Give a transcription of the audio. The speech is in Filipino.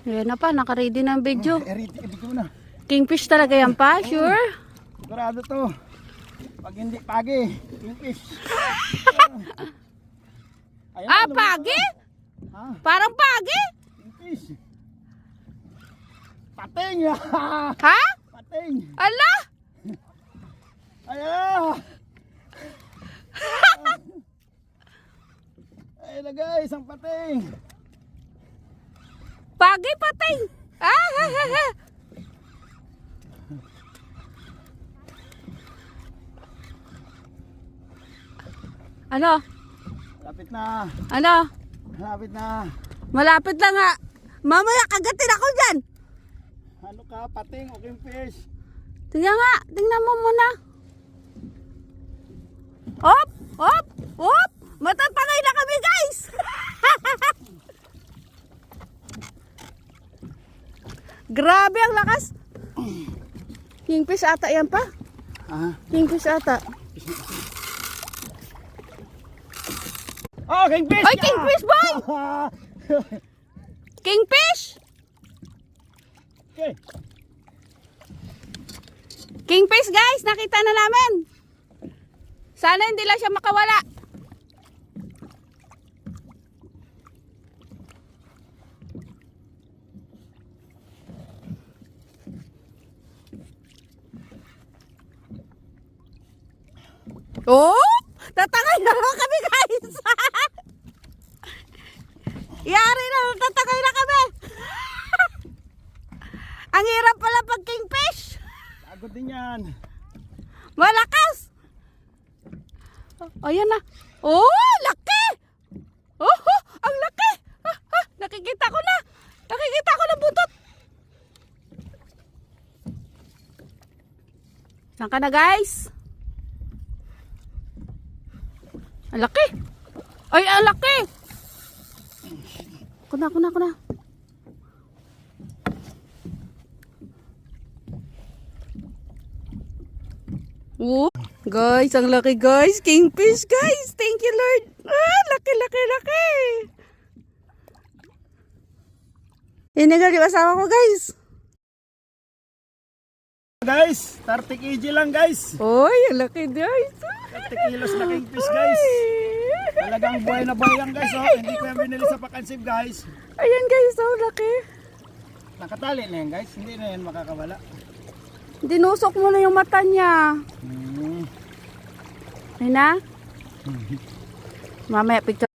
Ayan na pa, naka-ready na ang video. Ready ko na. Kingfish talaga yan pa, sure? Sigurado to. Pag hindi pagi, kingfish. Ayan, Ah, pagi? Ha? Parang pagi? Kingfish. Pating! Ha? Pating! Ala? Ayan! Ayan na guys, ang pating! Pagi pating. Ah, ha, ha, ha. Ano? Lapit na! Ano? Lapit na! Malapit lang nga. Mamaya kagatin ako dyan. Ano ka, pating o kingfish? Tingnan nga. Tingnan mo muna. Hop! Hop! Hop! Matatangay na kami guys. Grabe ang lakas. Kingfish ata yan pa. Ah. Kingfish ata. Oh, kingfish! Ay, kingfish boy! Kingfish! Okay. Kingfish guys, nakita na namin. Sana hindi lang siya makawala. Oh! Tatangay na kami guys! Yari na, tatangay na kami! Ang hirap pala pag kingfish! Pagod din yan. Malakas! Ayan na. Oh, laki! Oh, ang laki! Nakikita ko na! Nakikita ko na butot! Saan ka na guys? Ang laki! Ay, ang laki! Kuna. Oh, guys, ang laki guys. Kingfish guys. Thank you Lord. Ah, laki. Inigal yung asawa ko guys. Guys, 30 kg lang guys. Oy, ang laki guys. 30 kilos na kingfish guys. Talagang buhay na buhay yan guys. Oh. Hindi ko yan binili sa pakansib guys. Ayan guys, ang laki. Nakatali na yan guys. Hindi na yan makakawala. Dinusok mo na yung mata niya. Ayun na. Mamaya picture.